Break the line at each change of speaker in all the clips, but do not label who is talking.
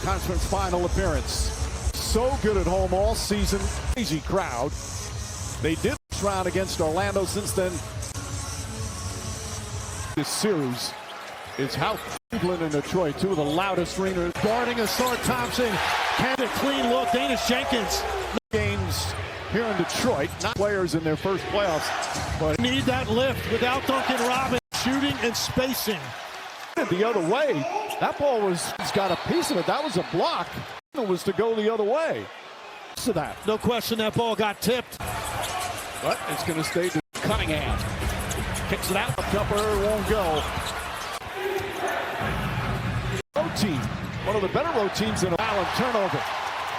conference final appearance. So good at home all season. Crazy crowd. They did this round against Orlando. Since then, this series is how Cleveland and Detroit, two of the loudest arenas.
Guarding Asar Thompson. Can a clean look. Danish Jenkins.
Games here in Detroit. Not players in their first playoffs, but
need that lift without Duncan Robinson. Shooting and spacing.
The other way. That ball he's got a piece of it. That was a block. It was to go the other way. So that.
No question that ball got tipped.
But it's going to stay to Cunningham. Kicks it out. Jumper won't go. Road team. One of the better road teams in a Allen turnover.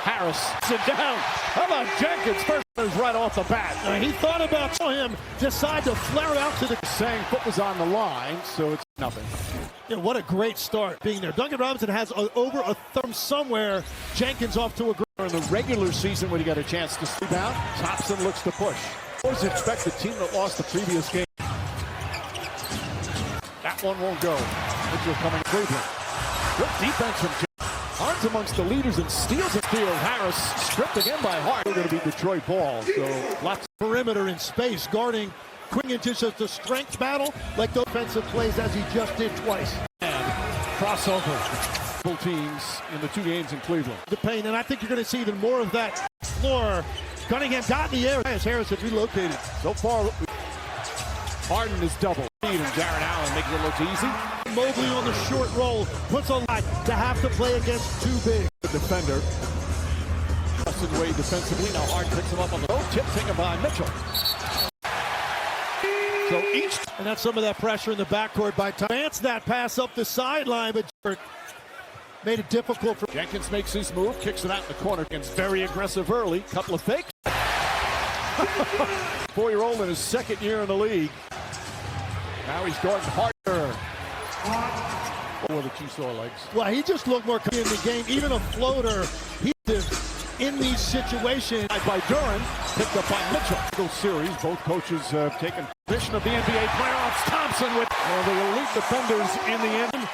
Harris sit down. How about Jenkins? First is right off the bat.
He thought about him. Decide to flare out to the
saying foot was on the line, so it's nothing.
Yeah, what a great start being there. Duncan Robinson has over a thumb somewhere. Jenkins off to a great.
In the regular season when he got a chance to sleep out, Thompson looks to push. Always expect the team that lost the previous game. That one won't go. Mitchell coming Cleveland. Good defense from Jenkins. Hart's amongst the leaders in steals and steals. Harris stripped again by Hart. They're going to be Detroit ball. So lots
of perimeter in space, guarding Quinn into just a strength battle like those defensive plays as he just did twice.
And crossover. Both teams in the two games in Cleveland.
The pain, and I think you're going to see even more of that floor. Cunningham got in the air as Harris had relocated.
So far, Harden is double. And Jared Allen makes it look easy.
Mobley on the short roll puts a lot to have to play against too big.
The defender. Justin Wade defensively. Now Hart picks him up on the road. Tip taken by Mitchell. So each.
And that's some of that pressure in the backcourt by Tom. Advanced that pass up the sideline, but made it difficult for
Jenkins makes his move, kicks it out in the corner. It's very aggressive early. Couple of fakes. 4-year-old in his second year in the league. Now he's guarding Harder. With the two sore legs.
Well, he just looked more in the game. Even a floater, he did in these situations.
By Duran, picked up by Mitchell. Series, both coaches have taken position of the NBA playoffs. Thompson with one of the elite defenders in the end.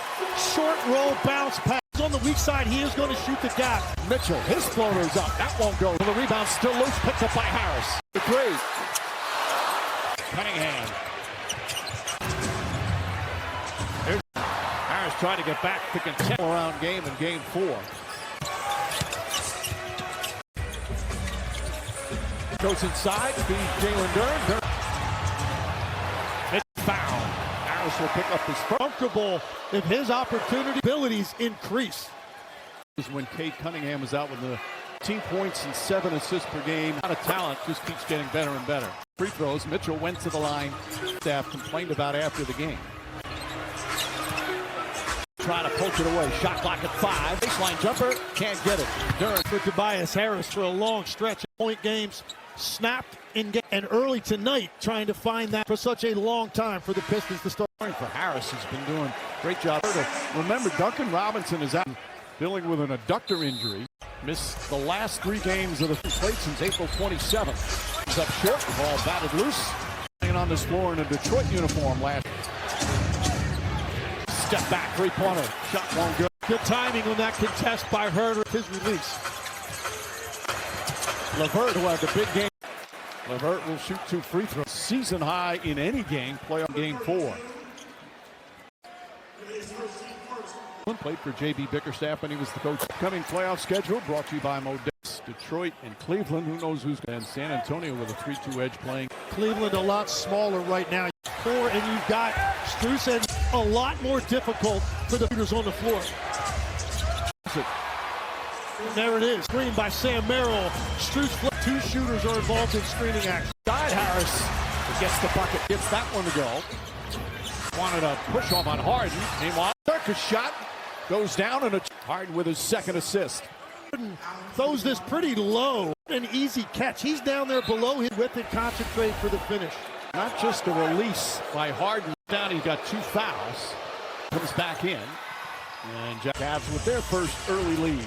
Short roll bounce pass. On the weak side, he is going to shoot the gap.
Mitchell, his floater's up. That won't go. The rebound still loose, picked up by Harris. The three. Cunningham. Here's Harris trying to get back to contend around game in game 4. Goes inside, feeds Jalen Duran. It's foul. Harris will pick up his first.
Comfortable if his opportunity abilities increase.
When Cade Cunningham is out with the 18 points and 7 assists per game. A lot of talent, just keeps getting better and better. Free throws, Mitchell went to the line. Staff complained about after the game. Trying to poke it away. Shot clock at 5. Baseline jumper, can't get it.
Duran for Tobias Harris for a long stretch of point games. Snapped in game and early tonight, trying to find that for such a long time for the Pistons to start.
For Harris, has been doing a great job. Remember, Duncan Robinson is out dealing with an adductor injury. Missed the last 3 games of the plate since April 27th. He's up short, ball batted loose. Playing on this floor in a Detroit uniform last. Step back, 3-pointer. Shot won't go.
Good timing on that contest by Herder. His release.
LeVert, who had the big game. LeVert will shoot 2 free throws. Season high in any game. Play on game 4. Played for J.B. Bickerstaff when he was the coach. Coming playoff schedule brought to you by Modest. Detroit and Cleveland. Who knows who's going to. And San Antonio with a 3-2 edge playing.
Cleveland a lot smaller right now. 4, and you've got Strus, and a lot more difficult for the shooters on the floor. There it is. Screen by Sam Merrill. Strus, 2 shooters are involved in screening action.
Side Harris gets the bucket. Gets that one to go. Wanted a push off on Harden. Meanwhile, Circus shot goes down, and Harden with his second assist.
Harden throws this pretty low. An easy catch. He's down there below him with it. Concentrate for the finish.
Not just a release by Harden. Down, he's got 2 fouls. Comes back in. And Cavs with their first early lead.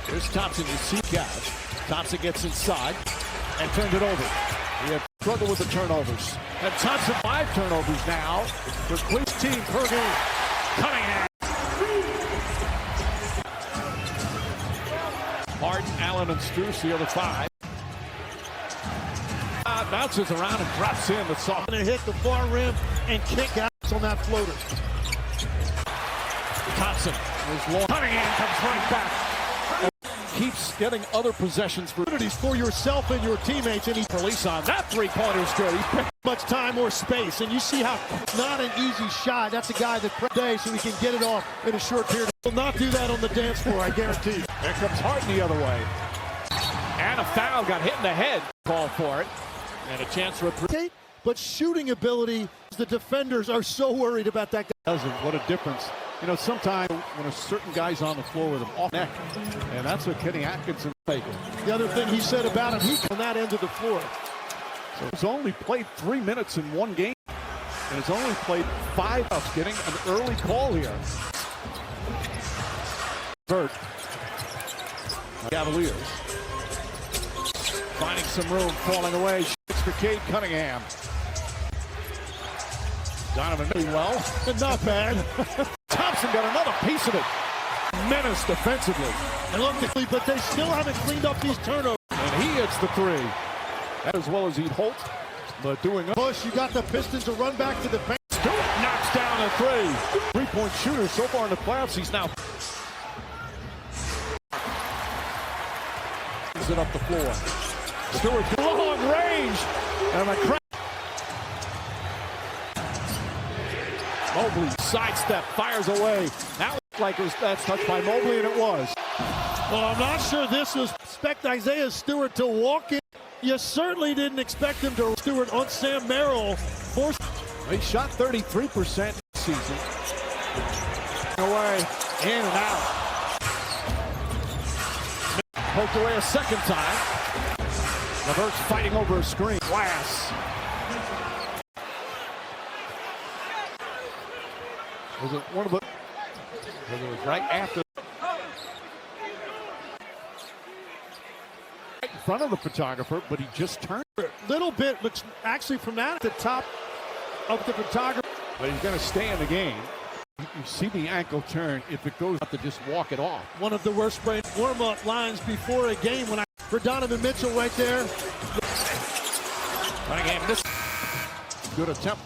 Here's Thompson to see Cavs. Thompson gets inside and turned it over. We have struggled with the turnovers. And Thompson 5 turnovers now for Quinn's team per game. Cunningham. Harden, Allen, and Strus, the other 5. Bounces around and drops in. That's soft.
Going to hit the far rim and kick out on that floater.
Thompson is long. Cunningham comes right back. Keeps getting other possessions for
yourself and your teammates, and he
release on that three-pointer is good. He picked
much time or space, and you see how not an easy shot. That's a guy that plays so he can get it off in a short period. Will not do that on the dance floor, I guarantee you.
There comes Harden the other way. And a foul, got hit in the head. Call for it. And a chance for a three.
But shooting ability, the defenders are so worried about that guy.
What a difference. You know, sometimes when a certain guy's on the floor with him off neck, and that's what Kenny Atkinson making.
The other thing he said about him, he's on that end of the floor.
So he's only played 3 minutes in one game, and he's only played 5 ups, getting an early call here. Burt. Cavaliers. Finding some room, falling away. Shoots for Cade Cunningham. Donovan doing well.
Not bad.
Thompson got another piece of it. Menace defensively.
And look, but they still haven't cleaned up these turnovers.
And he hits the 3. As well as he'd Holt, but doing a
push. You got the Pistons to run back to the paint.
Stewart knocks down a 3. Three-point shooter so far in the playoffs. He's now it up the floor. Stewart long range, and a crack. Mobley sidestep, fires away. That looked like it was that's touched by Mobley, and it was.
Well, I'm not sure this was. Expect Isaiah Stewart to walk in. You certainly didn't expect him to. Stewart on Sam Merrill.
He shot 33% this season. Away, in and out. Poked away a second time. LeVert's fighting over a screen. Glass. Was it one of the? It was right after. Right in front of the photographer, but he just turned.
A little bit, but actually from that at the top of the photographer.
But he's going to stay in the game. You see the ankle turn. If it goes up to just walk it off.
One of the worst warm-up lines before a game for Donovan Mitchell right there.
Cunningham, this good attempt.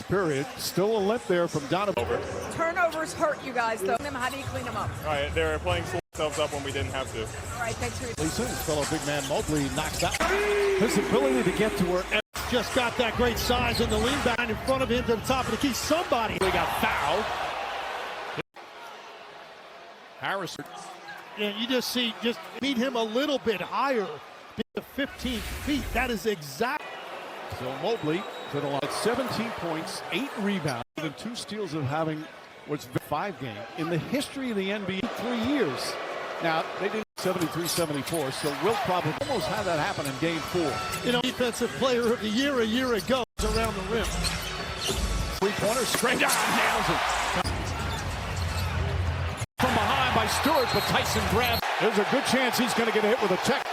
Period. Still a limp there from Donovan.
Turnovers hurt you guys, though. How do you clean them up?
All right, they were playing themselves up when we didn't have to.
All right, thanks for your
Lisa, his fellow big man Mobley knocks out. His ability to get to where
just got that great size in the lean back in front of him to the top of the key. Somebody
got fouled. Harris.
And you just meet him a little bit higher to 15 feet. That is exact.
So Mobley to the line. 17 points, 8 rebounds, and 2 steals of having what's 5 game in the history of the NBA 3 years. Now, they did 73-74, so we'll probably almost have that happen in game 4.
You know, defensive player of the year a year ago around the rim.
Three-pointer straight down, nails it. From behind by Stewart, but Tyson grabs. There's a good chance he's going to get hit with a check.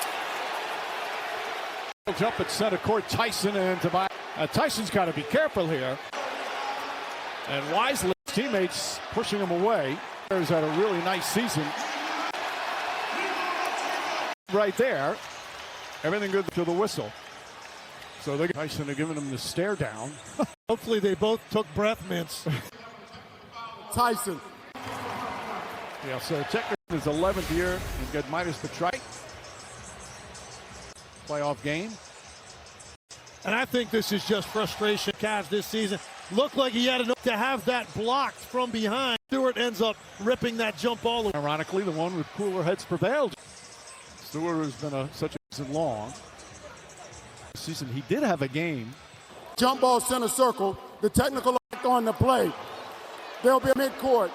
Jump at center court, Tyson and Tobias. Tyson's got to be careful here. And wisely, his teammates pushing him away. He's had a really nice season. Right there. Everything good to the whistle. So Tyson are giving him the stare down.
Hopefully they both took breath mints.
Tyson. Yeah, so Checker his 11th year. He's got minus the trike. Playoff game.
And I think this is just frustration. Cavs this season looked like he had enough to have that blocked from behind. Stewart ends up ripping that jump all the way.
Ironically, the one with cooler heads prevailed. Stewart has been such a season long. Season he did have a game.
Jump ball center circle. The technical on the play. They'll be midcourt.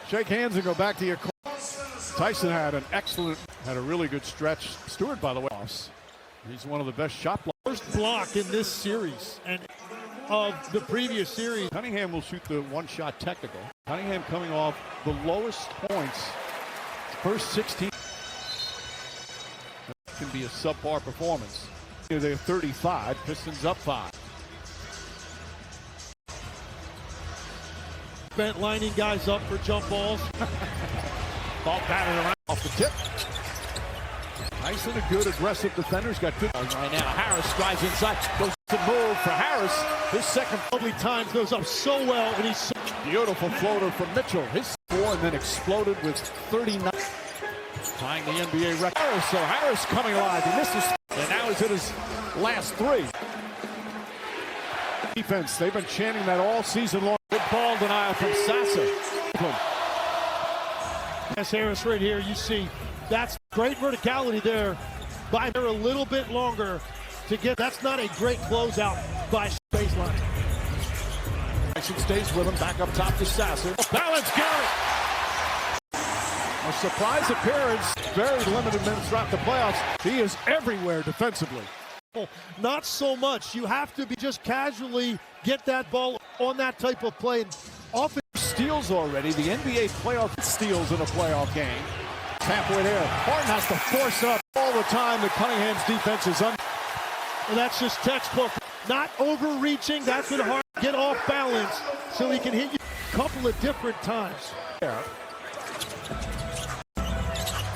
Shake hands and go back to your court. Tyson had a really good stretch. Stewart, by the way, he's one of the best shot blockers.
First block in this series and of the previous series.
Cunningham will shoot the one-shot technical. Cunningham coming off the lowest points. First 16 can be a subpar performance. They're 35. Pistons up 5.
Bent lining guys up for jump balls.
Ball batted around off the tip. Nice and a good aggressive defender's got good right now. Harris drives inside, goes to move for Harris. His second
Lovely times, goes up so well, and he's so
beautiful floater from Mitchell. His 4 and then exploded with 39. Tying the NBA record. So Harris coming alive. He misses, and now he's hit his last 3. Defense, they've been chanting that all season long. Good ball denial from Sasa.
As Harris right here, you see that's great verticality there. By there a little bit longer to get. That's not a great closeout by baseline.
Action stays with him. Back up top to Sasser. Balance, got it. A surprise appearance. Very limited minutes throughout the playoffs. He is everywhere defensively.
Not so much. You have to be just casually get that ball on that type of play. Often
Steals already. The NBA playoff steals in a playoff game. Halfway there. Harden has to force up all the time. The Cunningham's defense is and
that's just textbook. Not overreaching. That's what Harden get off balance so he can hit you a couple of different times.
Yeah.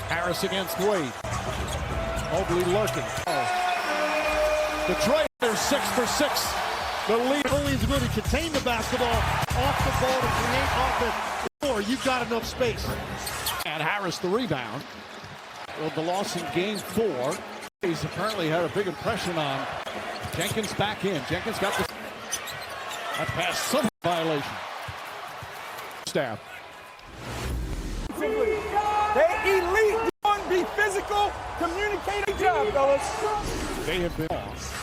Harris against Wade. Mobley lurking. Detroit, they're 6 for 6. The lead.
Only his ability to contain the basketball off the ball to create offense. Or you've got enough space.
And Harris the rebound. Well, the loss in game 4. He's apparently had a big impression on Jenkins back in. Jenkins got the that pass, some violation. Staff.
They elite. Be physical. Communicate. Good job, fellas.
They have been off.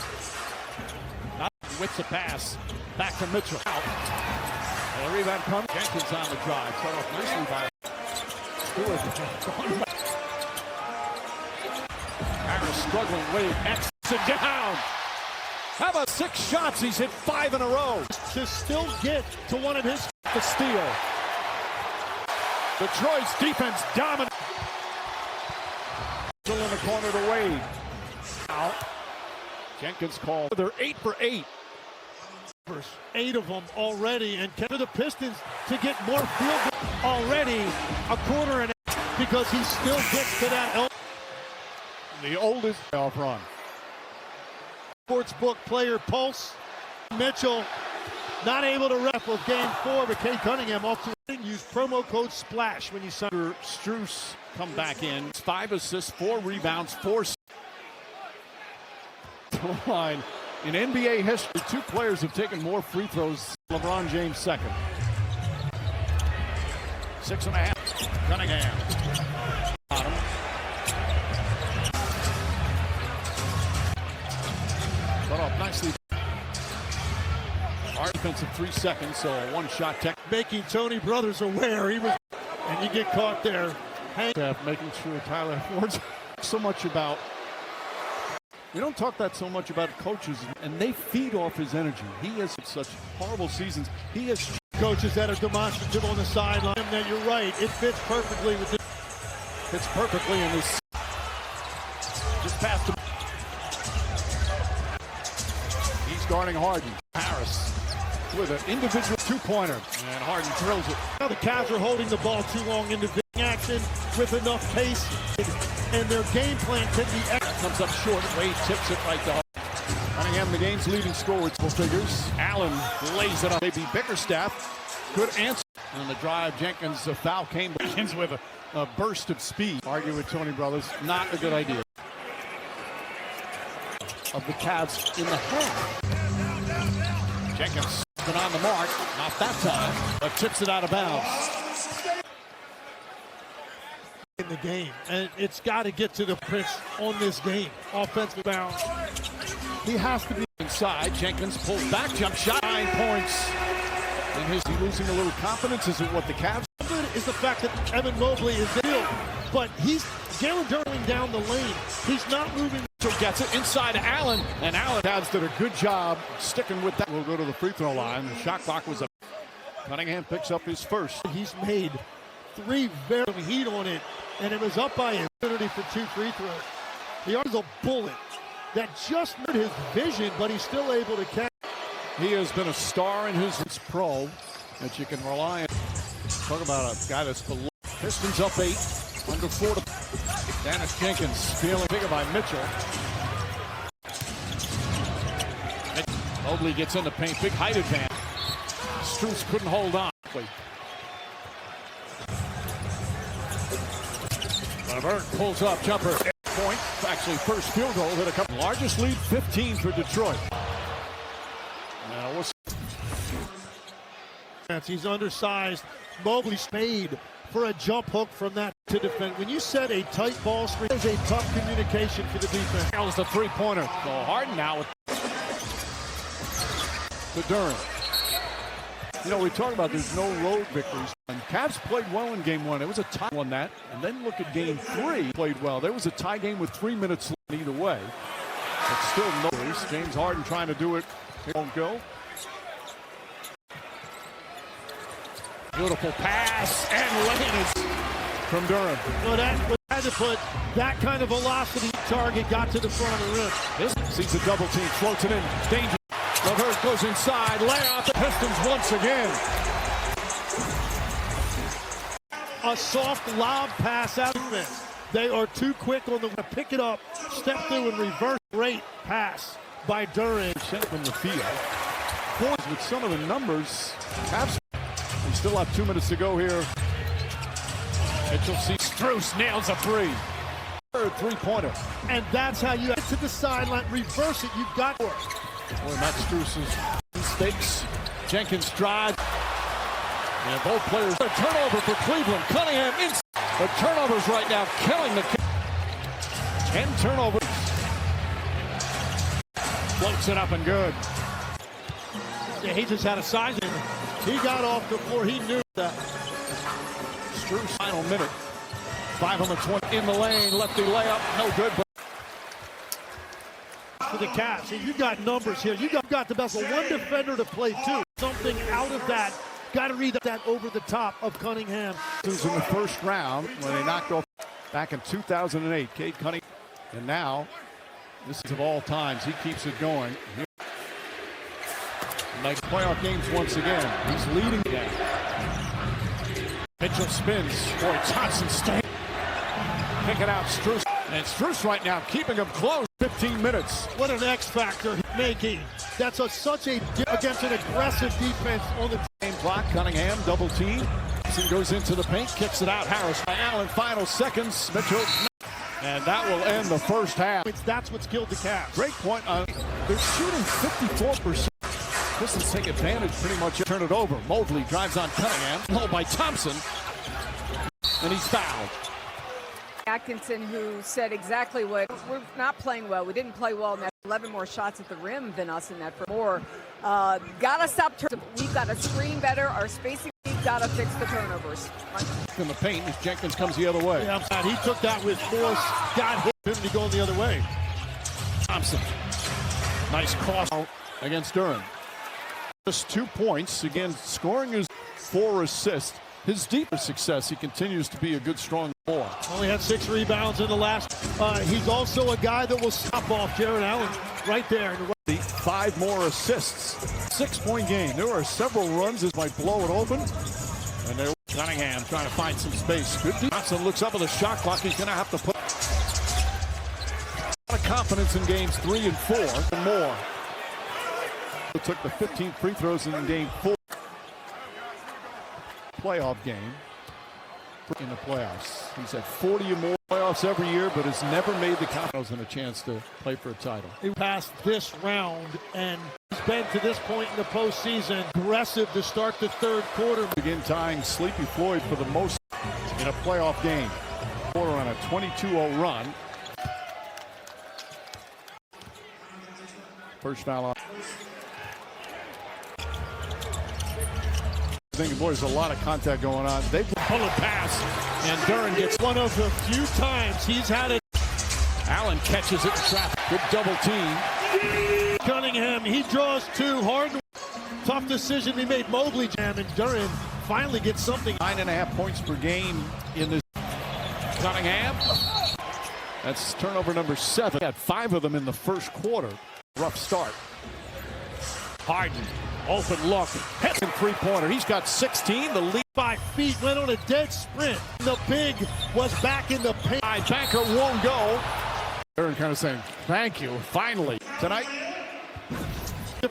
With the pass. Back to Mitchell. Out. And the rebound comes. Jenkins on the drive. Cut off nicely by Stewart. Harris struggling. Wade X it down. How about 6 shots? He's hit 5 in a row.
To still get to one of his.
The steal. Detroit's defense dominant. Still in the corner to Wade. Out. Jenkins called. They're 8 for 8.
8 of them already, and for the Pistons to get more field goals already, a quarter and a half, because he still gets to that.
The oldest playoff run.
Sportsbook player Pulse. Mitchell not able to rep of game 4, but Kate Cunningham off to use promo code SPLASH when you sign.
Strus come back in. 5 assists, 4 rebounds, 4 line. In NBA history, 2 players have taken more free throws. LeBron James second. 6.5. Cunningham. Bottom. Cut off nicely. Our defensive 3 seconds, so a 1-shot tech.
Making Tony Brothers aware he was, and you get caught there.
Making sure Tyler Ford's so much about. We don't talk that so much about coaches, and they feed off his energy. He has such horrible seasons. He has
coaches that are demonstrative on the sideline. That you're right, it fits perfectly with this.
Fits perfectly in this. Just past him. He's guarding Harden. Harris with an individual 2-pointer, and Harden drills it.
Now the Cavs are holding the ball too long in the action with enough pace, and their game plan can be.
Comes up short. Wade tips it right to Harden. Cunningham, the game's leading scorer. Figures. Allen lays it up. Maybe Bickerstaff. Good answer. On the drive, Jenkins, a foul came. Jenkins with a burst of speed. Argue with Tony Brothers. Not a good idea. Of the Cavs in the half. Jenkins been on the mark. Not that time, but tips it out of bounds.
In the game, and it's got to get to the Prince on this game. Offensive bounds.
He has to be inside. Jenkins pulls back, jump shot, 9 points. And is he losing a little confidence? Is it what the Cavs?
Is the fact that Evan Mobley is ill, but he's Jalen Durling down the lane. He's not moving.
So gets it inside Allen, and Allen Cavs did a good job sticking with that. We'll go to the free throw line. The shot clock was up. Cunningham picks up his first.
He's made 3 very heat on it, and it was up by him. Opportunity for 2 free throws. The arm is a bullet that just hurt his vision, but he's still able to catch.
He has been a star in his pro that you can rely on. Talk about a guy that's below Pistons up 8, under 4 to Dennis Jenkins, feeling bigger by Mitchell. Mobley gets in the paint, big height advantage. Strus couldn't hold on. Levert pulls up, jumper, point. Actually, first field goal, hit a couple. Largest lead, 15 for Detroit. Now
he's undersized. Mobley spade for a jump hook from that to defend. When you set a tight ball screen, there's a tough communication for the defense.
That was the three-pointer. So Harden now with to Durant. You know, we talk about there's no road victories. And Cavs played well in game 1. It was a tie on that. And then look at game 3. Played well. There was a tie game with 3 minutes left either way. But still no worries. James Harden trying to do it. It won't go. Beautiful pass and lane is from Durham.
Well, that had to put that kind of velocity target got to the front of the rim.
This sees a double team, floats it in, danger. Levert goes inside, layup. The Pistons once again.
A soft lob pass out of it. They are too quick on the pick it up, step through and reverse. Great pass by Durant.
Sent from the field. With some of the numbers, Cavs. We still have 2 minutes to go here. Mitchell sees Strus nails a three. Third three-pointer.
And that's how you get to the sideline, reverse it. You've got to work.
Boy, Matt Strus's mistakes. Jenkins drives. And both players. A turnover for Cleveland. Cunningham in. The turnovers right now killing the. 10 turnovers. Floats it up and good.
Yeah, he just had a size in. He got off before he knew that.
Strus final minute. 5 on the 20 in the lane. Lefty layup. No good.
For the Cavs. You got numbers here. You got the best. One defender to play two. Something out of that. Got to read that over the top of Cunningham.
This was in the first round when they knocked off back in 2008. Cade Cunningham. And now, this is of all times. He keeps it going. Makes playoff games once again. He's leading again. Mitchell spins. Boy, Johnson staying. Picking out Strus. And Strus right now keeping him close. 15 minutes.
What an X factor he's making. That's such a against an aggressive defense on the
game clock. Cunningham double team. Goes into the paint, kicks it out. Harris by Allen. Final seconds. Mitchell. And that will end the first half.
That's what's killed the Cavs.
Great point. They're shooting 54%. Pistons take advantage, pretty much turn it over. Mobley drives on Cunningham, held by Thompson, and he's fouled.
Atkinson, who said exactly what we're not playing well. We didn't play well in that. 11 more shots at the rim than us in that. For more, gotta stop. We've got to screen better. Our spacing. We've got to fix the turnovers.
In the paint, as Jenkins comes the other way.
Yeah, I'm glad he took that with force. Got hit him to go the other way.
Thompson, nice cross against Durham. Just 2 points. Again, scoring is 4 assists. His deeper success, he continues to be a good, strong boy.
Only had 6 rebounds in the last. He's also a guy that will stop off Jared Allen right there.
5 more assists. 6-point game. There are several runs that might blow it open. And there, Cunningham trying to find some space. Good deep. Johnson looks up at the shot clock. He's going to have to put a lot of confidence in games 3 and 4 and more. Took the 15 free throws in game 4. Playoff game in the playoffs. He's had 40 or more playoffs every year, but has never made the conference and a chance to play for a title.
He passed this round, and he's been to this point in the postseason aggressive to start the third quarter.
Begin tying Sleepy Floyd for the most in a playoff game. Quarter on a 22-0 run. First foul on. I think, boy, there's a lot of contact going on. They pull a pass, and Durant gets
one of the few times he's had it.
Allen catches it in traffic. Good double team.
Cunningham, he draws 2 hard. Tough decision he made. Mobley jam, and Durant finally gets something.
9.5 points per game in this. Cunningham. That's turnover number 7. Had 5 of them in the first quarter. Rough start. Harden. Open look. Hits him three-pointer. He's got 16. The lead.
5 feet, went on a dead sprint. The big was back in the paint.
Banker won't go. Aaron kind of saying, thank you, finally. Tonight.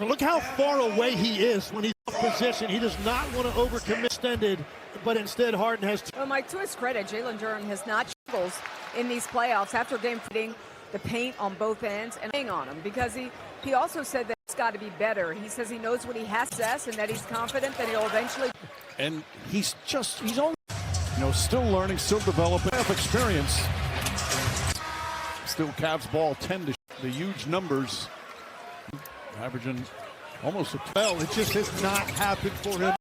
Look how far away he is when he's in position. He does not want to overcommit extended, but instead Harden has.
Well, Mike, to his credit, Jalen Duren has not struggled in these playoffs after game fitting the paint on both ends and hang on him, because he also said that it's got to be better. He says he knows what he has to say and that he's confident that he'll eventually.
And he's only, still learning, still developing. Experience. Still Cavs ball 10 to the huge numbers. Averaging almost a 12.
It just has not happened for him.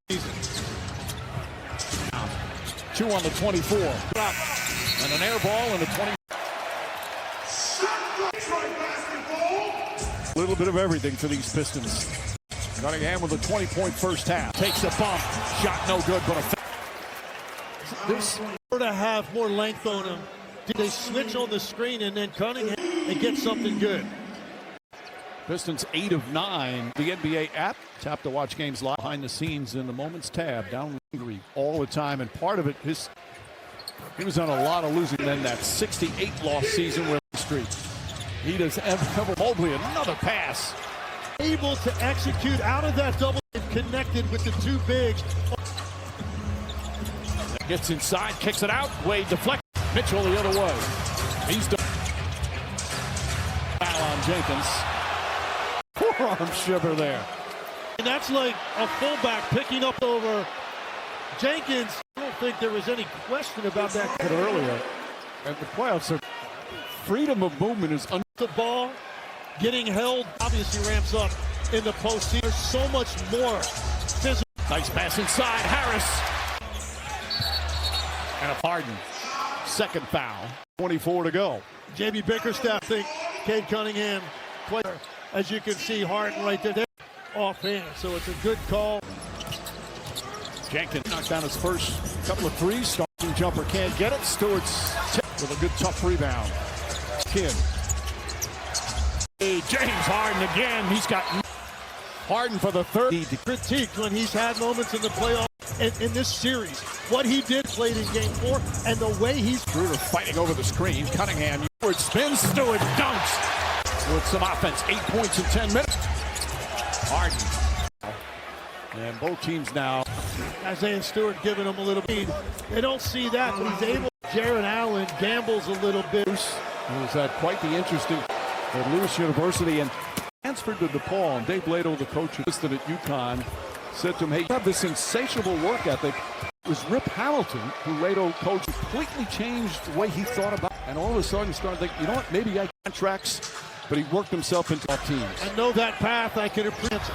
2 on the 24. And an air ball and a 20. A little bit of everything for these Pistons. Cunningham with a 20-point first half. Takes a bump. Shot no good, but
This to have more length on him. Did they switch on the screen and then Cunningham and get something good?
Pistons 8 of 9. The NBA app. Tap to watch games live behind the scenes in the Moments tab. Down angry all the time. And part of it, he was on a lot of losing. Then that 68 loss season with the streak. He does ever Mobley, another pass.
Able to execute out of that double and connected with the two bigs.
Gets inside, kicks it out. Wade deflect. Mitchell the other way. He's done. Foul on Jenkins. Forearm shiver there.
And that's like a fullback picking up over Jenkins. I don't think there was any question about that.
Earlier, and the playoffs are freedom of movement is
The ball getting held obviously ramps up in the postseason. There's so much more physical.
nice pass inside. Harris. And a Harden. Second foul. 24 to go.
JB Bickerstaff think Cade Cunningham player. As you can see, Harden right there. Offhand, so it's a good call.
Jenkins knocked down his first couple of threes. Starting jumper can't get it. Stewart's tip with a good tough rebound. Kid. Hey, James Harden again. He's got Harden for the third.
Critiqued when he's had moments in the playoffs in this series. What he did played in game 4 and the way he's.
Schroeder fighting over the screen. Cunningham. Stewart spins. Stewart dunks with some offense. 8 points in 10 minutes. Harden. And both teams now.
Isaiah Stewart giving him a little lead. They don't see that, but he's able. Jared Allen gambles a little bit.
It was quite the interesting at Lewis University and transferred to DePaul. And Dave Lato, the coach assistant at UConn, said to him, hey, you have this insatiable work ethic. It was Rip Hamilton, who Lato coached, completely changed the way he thought about it. And all of a sudden he started thinking, you know what, maybe I contracts, but he worked himself into top teams.
I know that path, I can appreciate it.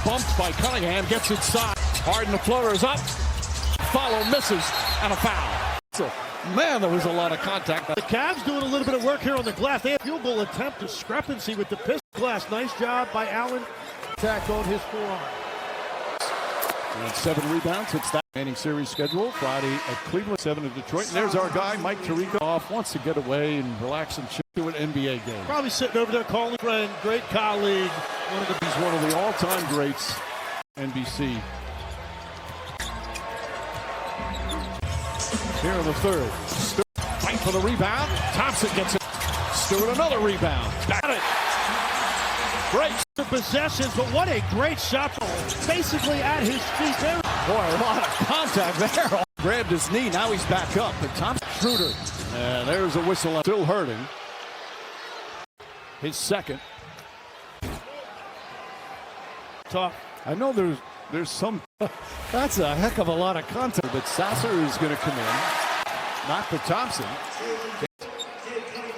Bumped by Cunningham, gets inside. Harden, the floater is up. Follow, misses, and a foul. So, man, there was a lot of contact.
The Cavs doing a little bit of work here on the glass. They have field goal attempt discrepancy with the Pistons glass. Nice job by Allen. Attack on his forearm.
And 7 rebounds. It's that remaining series schedule. Friday at Cleveland, 7 at Detroit. And there's our guy, Mike Tirico, off. Wants to get away and relax and chill to an NBA game.
Probably sitting over there calling friend, great colleague.
He's one of the all-time greats, NBC. Here in the third. Stewart fight for the rebound. Thompson gets it. Stewart another rebound. Got it. Great.
The possessions, but what a great shot. Basically at his feet there.
Boy, a lot of contact there. Grabbed his knee. Now he's back up. But Thompson, Schroeder. And there's a whistle. Still hurting. His second.
Tough.
I know there's some. That's a heck of a lot of contact. But Sasser is going to come in. Not for Thompson.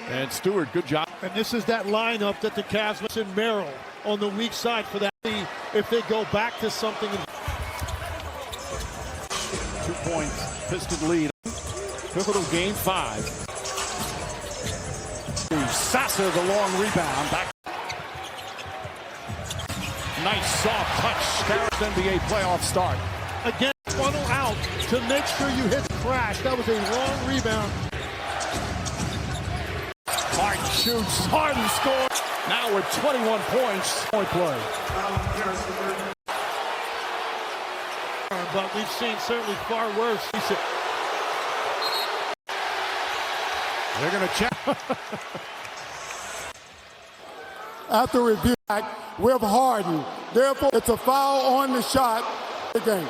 And Stewart, good job.
And this is that lineup that the Cavs must in Merrill on the weak side for that. If they go back to something.
2 points, Piston lead. Pivotal game 5. Sasser, the long rebound. Back. Nice soft touch. Scarab's NBA playoff start.
Again, funnel out to make sure you hit the crash. That was a long rebound.
Harden shoots. Harden scores. Now with 21 points, point play.
But we've seen certainly far worse.
They're going to check.
After review with Harden. Therefore, it's a foul on the shot. The game.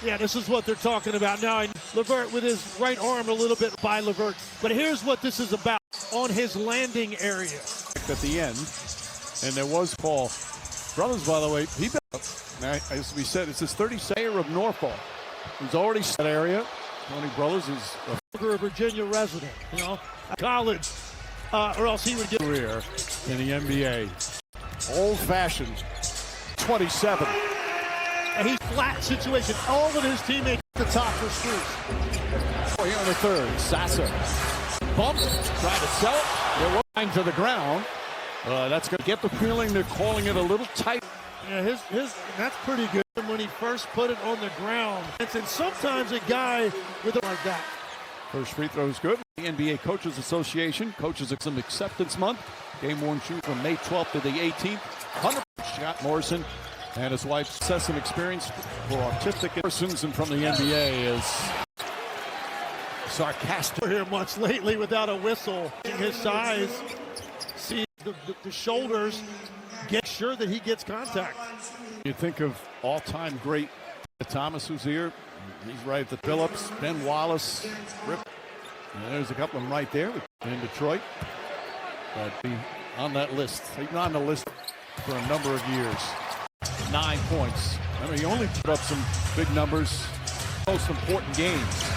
Yeah, this is what they're talking about now. LeVert with his right arm a little bit by LeVert. But here's what this is about on his landing area.
At the end, and there was Paul. Brothers, by the way, he as we said, it's his 32nd of Norfolk. He's already set area. Tony Brothers is
a Virginia resident, you know, college, or else he would get
career in the NBA. Old-fashioned 27.
He's flat situation. All of his teammates at the top for Strus.
Here in the third, Sasser bumped, tried to sell it. They're line to the ground. That's going to get the feeling they're calling it a little tight.
Yeah, that's pretty good when he first put it on the ground. And sometimes a guy with it like that.
First free throw is good. The NBA Coaches Association coaches some acceptance month. Game worn shoe from May 12th to the 18th. 100 Scott Morrison and his wife success and experience for autistic persons and from the NBA is sarcastic.
Here much lately without a whistle. His size, see the shoulders, get sure that he gets contact.
You think of all-time great Thomas, who's here. He's right at the Phillips. Ben Wallace, Rip. And there's a couple of them right there in Detroit. But on that list, he's on the list for a number of years. 9 points. I mean, he only put up some big numbers. Most important games.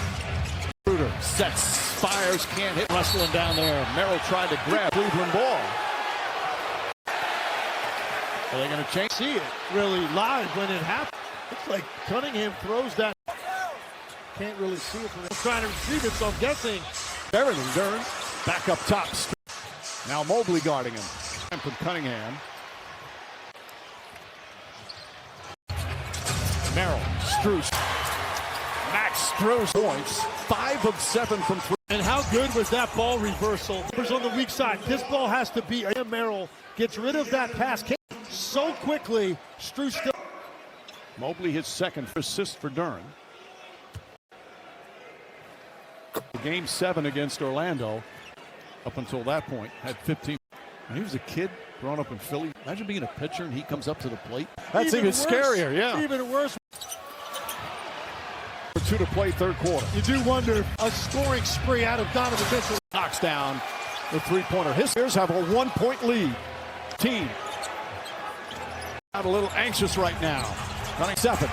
Schroeder sets, fires, can't hit. Rustling down there. Merrill tried to grab Cleveland ball. Are they going to change?
See it really live when it happens. Looks like Cunningham throws that. Can't really see it. I'm trying to retrieve it, so I'm guessing.
Everything, Dern. Back up top. Now Mobley guarding him. And from Cunningham. Merrill, Strus. Max Strus points. 5 of 7 from 3.
And how good was that ball reversal? Numbers on the weak side. This ball has to be. Merrill gets rid of that pass so quickly. Strus still.
Mobley his second assist for Dern. Game 7 against Orlando. Up until that point, had 15. And he was a kid growing up in Philly. Imagine being a pitcher and he comes up to the plate. That's even scarier, yeah.
Even worse.
2 to play, third quarter.
You do wonder a scoring spree out of Donovan Mitchell.
Knocks down the three-pointer. His Bears have a 1-point lead. Team out a little anxious right now. Running 7.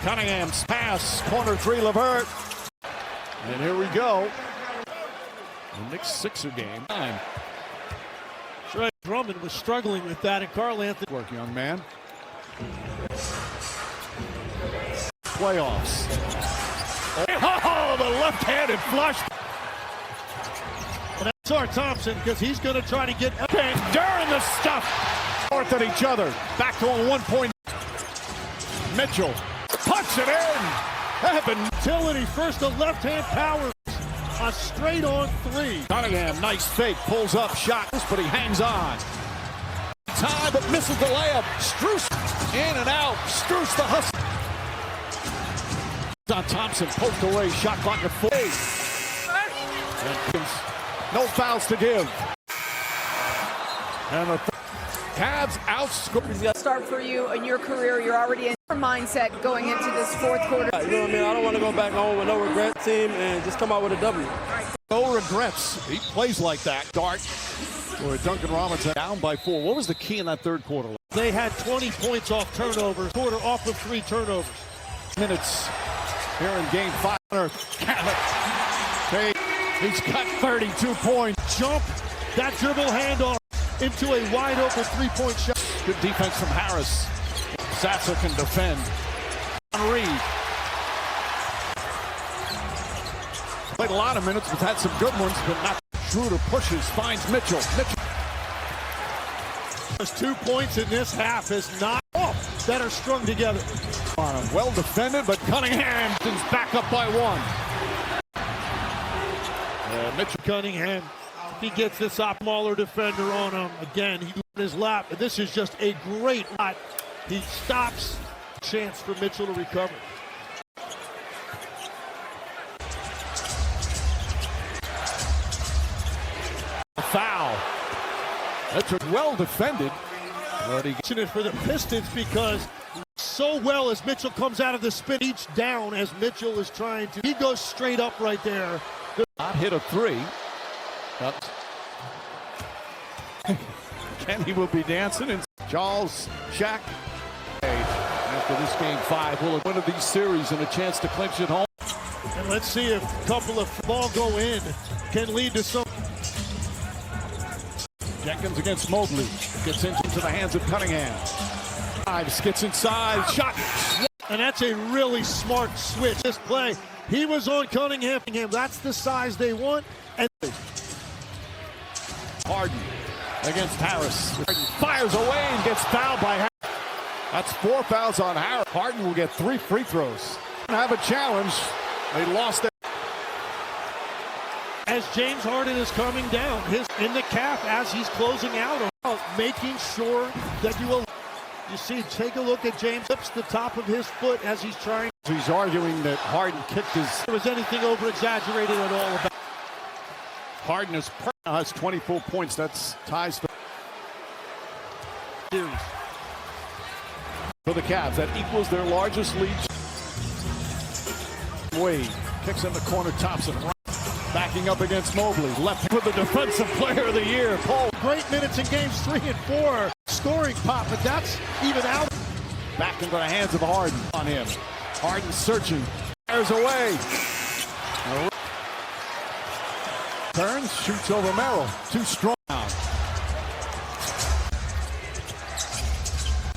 Cunningham's pass, corner 3, LeVert. And here we go. The Knicks Sixer game. 9.
Right. Drummond was struggling with that, and Karl Anthony.
Work, young man. Playoffs. Oh, the left-handed flush.
And that's our Thompson, because he's going to try to get.
And during the stuff. North at each other. Back to a 1-point. Mitchell puts it in. Evan.
Utility first, the left-hand power. A straight-on 3.
Cunningham, nice fake, pulls up, shot, but he hangs on. Time, but misses the layup. Strus in and out. Strus the hustle. Don Thompson poked away, shot clock at 4. And no fouls to give. And the Cavs outscored.
Start for you in your career. You're already in your mindset going into this fourth quarter.
You know what I mean? I don't want to go back home with no regret, team, and just come out with a W.
No regrets. He plays like that. Dart. Or Duncan Robinson down by 4. What was the key in that third quarter?
They had 20 points off turnovers. Quarter off of 3 turnovers.
Minutes here in game 5. Hey, he's got 32 points.
Jump that dribble handoff into a wide open 3-point shot.
Good defense from Harris. Sasser can defend. Reed. Played a lot of minutes, but had some good ones, but not. Schroeder pushes, finds Mitchell.
There's 2 points in this half is not that are strung together.
Well defended, but Cunningham is back up by 1.
Mitchell Cunningham He gets this smaller defender on him. Again, he in his lap. And this is just a great lot. He stops. Chance for Mitchell to recover.
A foul. That's well defended.
It for the Pistons because so well as Mitchell comes out of the spin each down as Mitchell is trying to. He goes straight up right there.
Not hit a three. Kenny will be dancing and Charles Shaq. After this game 5, will one of these series and a chance to clinch it home.
And let's see if a couple of ball go in can lead to some.
Jenkins against Mobley. Gets into the hands of Cunningham. Gets inside. Shot.
And that's a really smart switch. This play, he was on Cunningham. That's the size they want. And
Harden against Harris. Harden fires away and gets fouled by Harris. That's 4 fouls on Harris. Harden will get 3 free throws. Have a challenge. They lost it.
As James Harden is coming down, in the calf as he's closing out, making sure that you see, take a look at James. Flips the top of his foot as he's trying.
He's arguing that Harden kicked his.
There was anything over-exaggerated at all about.
Harden has 24 points. That's ties for the Cavs. That equals their largest lead. Wade kicks in the corner. Thompson backing up against Mobley. Left for the defensive player of the year. Paul.
Great minutes in games 3 and 4. Scoring pop, but that's even out.
Back into the hands of Harden on him. Harden searching. Fires away. Turns, shoots over Merrill. Too strong.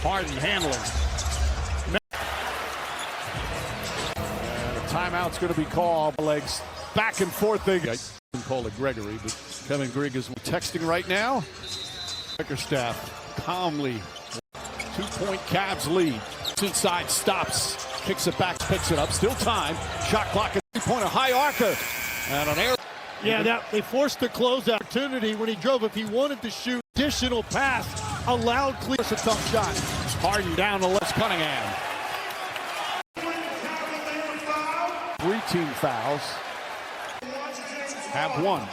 Harden handling. And a timeout's going to be called. Legs back and forth. They can call it Gregory, but Kevin Grigg is texting right now. Bickerstaff calmly. 2-point Cavs lead. Inside, stops, kicks it back, picks it up. Still time. Shot clock at 3-pointer. High archer. And an air.
Yeah, they forced the close opportunity when he drove. If he wanted to shoot, additional pass, allowed clear. It's a tough shot.
Harden down to left. Cunningham. 3 team fouls. Have 1.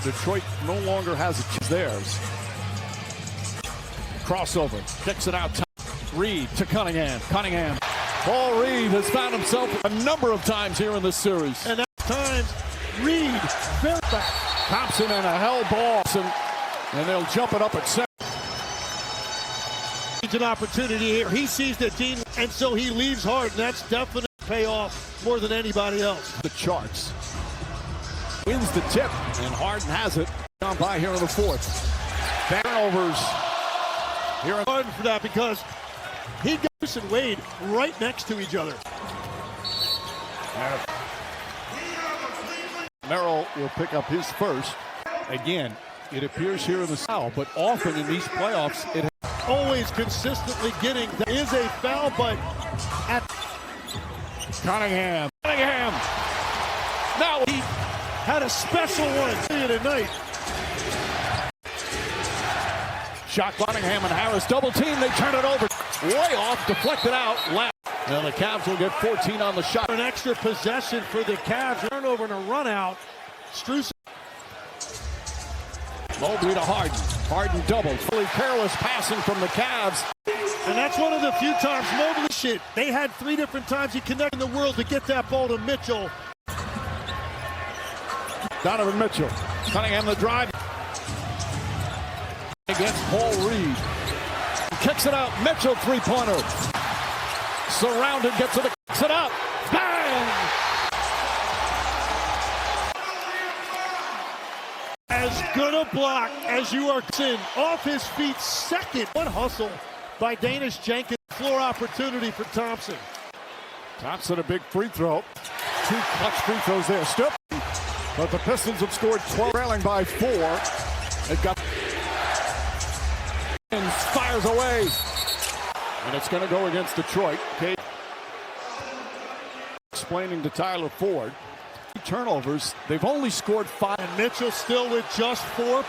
Detroit no longer has a chance. Theirs. Crossover. Kicks it out. Reed to Cunningham. Cunningham. Paul Reed has found himself a number of times here in this series.
And at times, Reed very back.
Thompson and a hell ball. And they'll jump it up at 7.
Needs an opportunity here. He sees the team, and so he leaves Harden. That's definitely payoff more than anybody else.
The charts. Wins the tip, and Harden has it. Down by here in the 4th. Turnovers. Here in
Harden for that because he got and Wade right next to each other.
Merrill will pick up his first. Again, it appears here in the foul, but often in these playoffs, it
always consistently getting. That is a foul, but at
Cunningham.
Now he had a special one tonight.
Shot Cunningham and Harris double team. They turn it over. Way off, deflected out, left. And the Cavs will get 14 on the shot.
An extra possession for the Cavs. Turnover and a run out. Strus.
Mobley to Harden. Harden doubled. Fully careless passing from the Cavs.
And that's one of the few times Mobley They had 3 different times he connected in the world to get that ball to Mitchell.
Donovan Mitchell. Cunningham the drive. Against Paul Reed. Kicks it out. Mitchell 3-pointer. Surrounded. Gets it. Kicks it up. Bang!
As good a block as you are in. Off his feet. Second. One hustle by Danish Jenkins. Floor opportunity for Thompson.
Thompson a big free throw. 2 clutch free throws there. Still. But the Pistons have scored 12. Trailing by 4. They've got. Fires away. And it's going to go against Detroit. Okay. Explaining to Tyler Ford. turnovers. They've only scored 5.
And Mitchell still with just 4.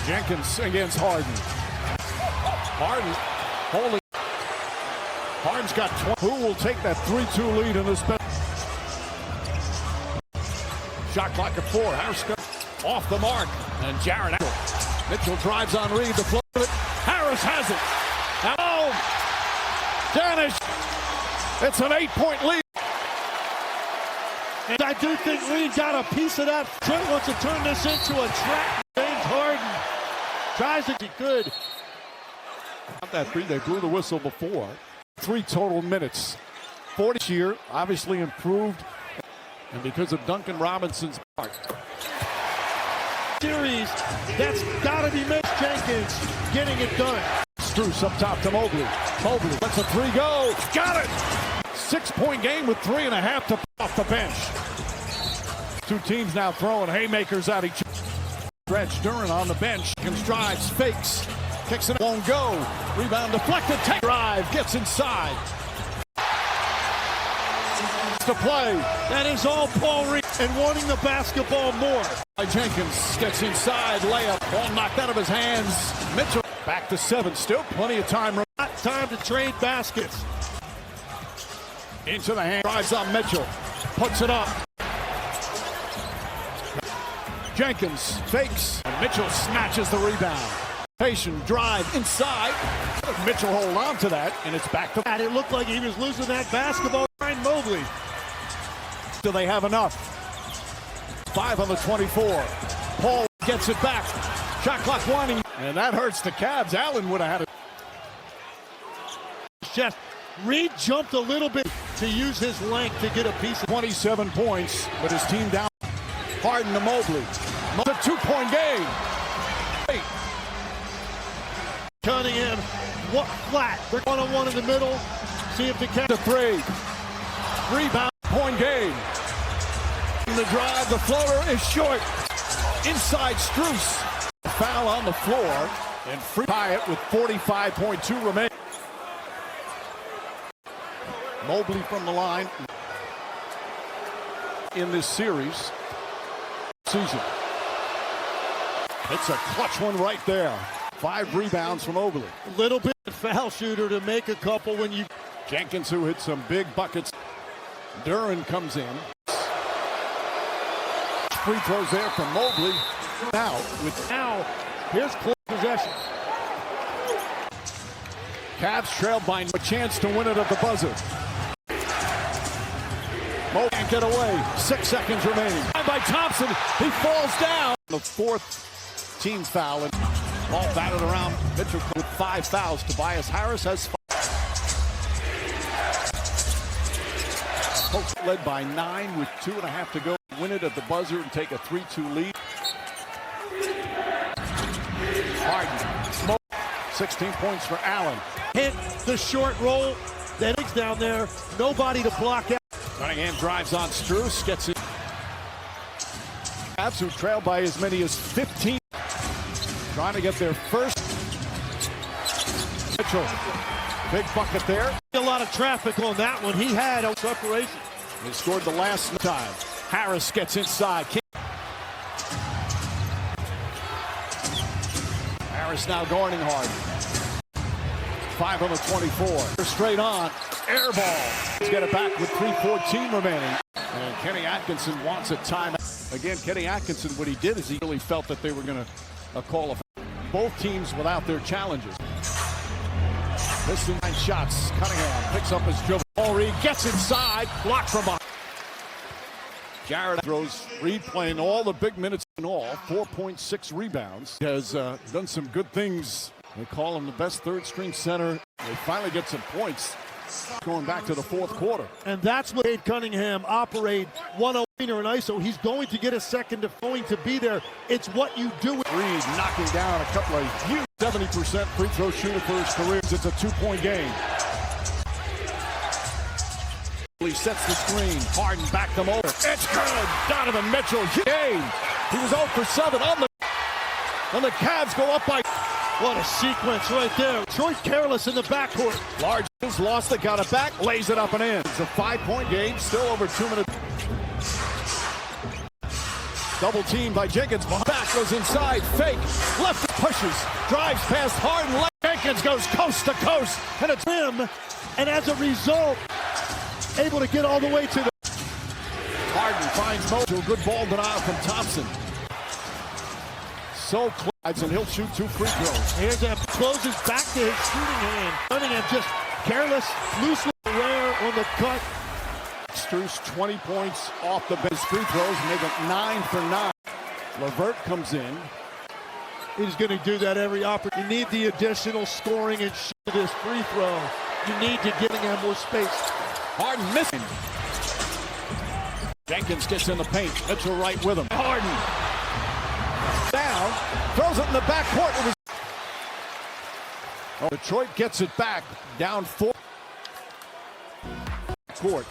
Jenkins against Harden. Harden holding. Harden's got 20. Who will take that 3-2 lead in this? Shot clock at 4. Harris off the mark. And Jarrett. Mitchell drives on Reed. The floor. Harris has it. At home. Danish. It's an 8-point lead.
And I do think Reed got a piece of that. Trent wants to turn this into a trap. James Harden tries to be good.
Not that 3. They blew the whistle before. 3 total minutes. 40 year, obviously improved. And because of Duncan Robinson's part.
Series, that's got to be Mitch Jenkins getting it done.
Strus up top to Mobley. Mobley lets a 3 go. Got it! 6-point game with 3.5 to off the bench. 2 teams now throwing haymakers at each other. Stretch Duran on the bench. Strides, fakes, kicks it, won't go. Rebound deflected, take drive, gets inside. To play.
That is all Paul Reed and wanting the basketball more.
Jenkins gets inside, layup, ball knocked out of his hands. Mitchell back to 7, still plenty of time.
Not time to trade baskets.
Into the hand, drives on Mitchell, puts it up. Jenkins fakes, and Mitchell snatches the rebound. Patient drive inside. Mitchell hold on to that, and it's back to.
And it looked like he was losing that basketball. Ryan Mobley.
Do they have enough? 5 on the 24. Paul gets it back. Shot clock winding, and that hurts the Cavs. Allen would have had it.
Just Reed jumped a little bit to use his length to get a piece of
27 points, but his team down. Harden to Mobley. A 2-point game.
Cunningham, what flat? They're 1-on-1 in the middle. See if the Cavs.
The 3. Rebound, point game. The drive, the floater is short. Inside Strus. Foul on the floor and free Hyatt with 45.2 remaining. Mobley from the line in this series. Season. It's a clutch one right there. 5 rebounds from Mobley.
A little bit of foul shooter to make a couple when you.
Jenkins, who hit some big buckets. Duran comes in. Free throws there from Mobley. Now,
here's close possession.
Cavs trailed by a chance to win it at the buzzer. Mobley can't get away. 6 seconds remaining. By Thompson, he falls down. The 4th team foul, and ball batted around. Mitchell with 5 fouls. Tobias Harris has 5. Colts led by 9 with 2.5 to go. Win it at the buzzer and take a 3-2 lead. Harden, 16 points for Allen.
Hit the short roll. Then it's down there. Nobody to block out.
Cunningham drives on Strus, gets it. Cavs, who trail by as many as 15. Trying to get their first. Mitchell, big bucket there.
A lot of traffic on that one. He had a separation.
He scored the last time. Harris gets inside. Harris now guarding Harden. 5 on the 24. Straight on. Air ball. Let's get it back with 3:14 remaining. And Kenny Atkinson wants a timeout. Again, Kenny Atkinson, what he did is he really felt that they were going to call both teams without their challenges. Pistons 9 shots. Cunningham picks up his dribble. Paul Reed gets inside. Blocked from behind. Jarrett throws. Reed playing all the big minutes in all. 4.6 rebounds. He has done some good things. They call him the best third-string center. They finally get some points going back to the 4th quarter.
And that's what made Cunningham operate 1-0 or an ISO. He's going to get a second to going to be there. It's what you do.
Reed knocking down a couple of huge 70% free throw shooter for his career. It's a 2-point game. He sets the screen. Harden back them over. It's good. Donovan Mitchell. Game. He was 0 for 7 on the. And the Cavs go up by.
What a sequence right there. Troy careless in the backcourt.
Large lost it, got it back, lays it up and in. It's a 5-point game, still over 2 minutes. Double team by Jenkins. Back goes inside. Fake. Left pushes. Drives past Harden. Left. Jenkins goes coast to coast. And it's
him. And as a result, able to get all the way to the...
Harden finds Mo to a good ball denial from Thompson. So close. And he'll shoot 2 free throws.
Here's him. Closes back to his shooting hand. Cunningham just careless. Loosely aware on the cut.
Strus 20 points off the bench. Free throws make it 9 for 9. LeVert comes in.
He's going to do that every opportunity. You need the additional scoring and shoot this free throw. You need to give him more space.
Harden missing. Jenkins gets in the paint. Mitchell right with him. Harden down. Throws it in the backcourt. Detroit gets it back. Down 4. Court.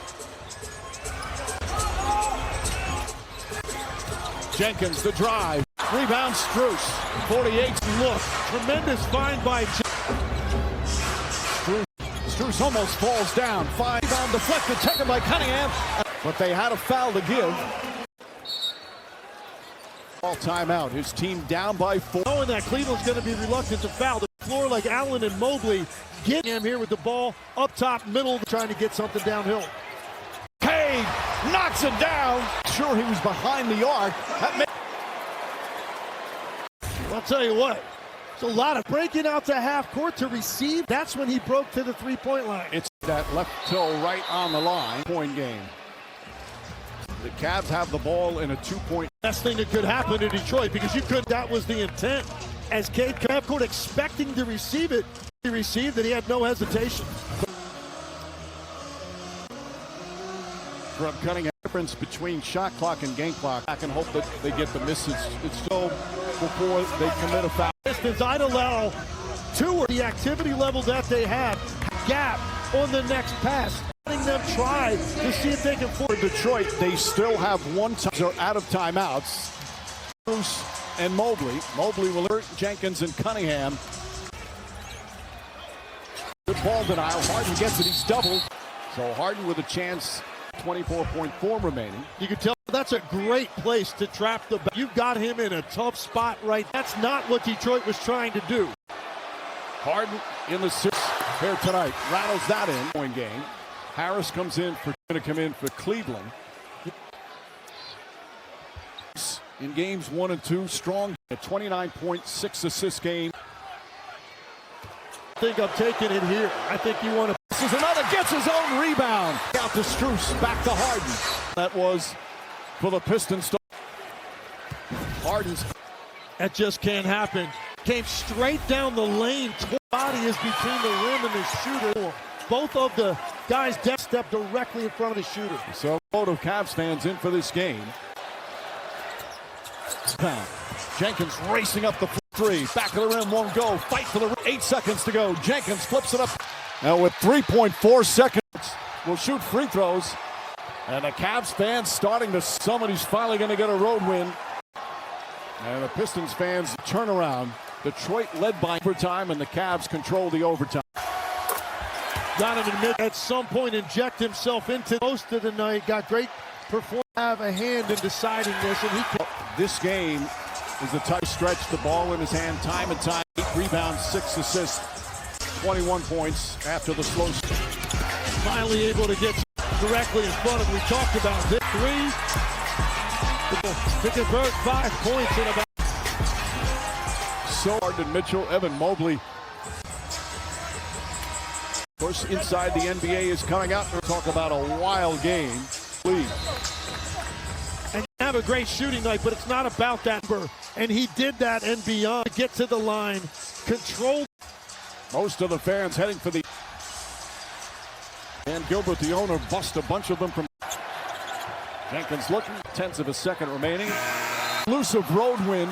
Jenkins, the drive. Rebound, Strus. 48 look.
Tremendous find by
Strus almost falls down. 5 rebound deflected, taken by Cunningham. But they had a foul to give. All timeout. His team down by 4.
Knowing that Cleveland's going to be reluctant to foul. The floor like Allen and Mobley. Getting him here with the ball up top, middle, trying to get something downhill.
Cade knocks it down. Sure, he was behind the arc.
I'll tell you what, it's a lot of breaking out to half court to receive. That's when he broke to the three-point line.
It's that left toe right on the line. Point game. The Cavs have the ball in a 2-point.
Best thing that could happen to Detroit because you could. That was the intent. As Cade half court expecting to receive it, he received it. He had no hesitation.
From Cunningham, difference between shot clock and game clock. I can hope that they get the misses. It's so before they commit a foul.
Pistons, I'd allow 2 or the activity level that they have. Gap on the next pass. Letting them try to see if they can force.
Detroit, they still have 1 time. They're out of timeouts. Bruce and Mobley. Mobley will hurt Jenkins and Cunningham. Good ball denial. Harden gets it. He's doubled. So Harden with a chance. 24.4 remaining.
You can tell that's a great place to trap the. You've got him in a tough spot right. That's not what Detroit was trying to do.
Harden in the 6 here tonight. Rattles that in. Point game. Harris comes in for going to come in for Cleveland. In games 1 and 2, strong. A 29.6 assist game.
I think I'm taking it here. I think you want to.
This is another, gets his own rebound. Out to Strus, back to Harden. That was for the Pistons. Harden's.
That just can't happen. Came straight down the lane. Body is between the rim and the shooter. Both of the guys step directly in front of the shooter.
So, a load of Cavs fans in for this game. Jenkins racing up the 3. Back of the rim, won't go. Fight for the rim. 8 seconds to go. Jenkins flips it up. Now with 3.4 seconds, we'll shoot free throws. And the Cavs fans starting to, somebody's finally going to get a road win. And the Pistons fans turn around. Detroit led by overtime, and the Cavs control the overtime.
Donovan Mitchell at some point inject himself into most of the night. Got great performance. Have a hand in deciding this, and he can.
This game is a tight stretch. The ball in his hand, time and time. 8 rebounds, 6 assists, 21 points after the slow.
Finally able to get directly in front of him. We talked about this 3 to convert 5 points in about.
So Harden, Mitchell, Evan Mobley. Of course, inside the NBA is coming out. We'll talk about a wild game.
And have a great shooting night, but it's not about that. And he did that and beyond. Get to the line, control.
Most of the fans heading for the. And Gilbert, the owner, bust a bunch of them from. Jenkins looking, 10th of a second remaining. Elusive road win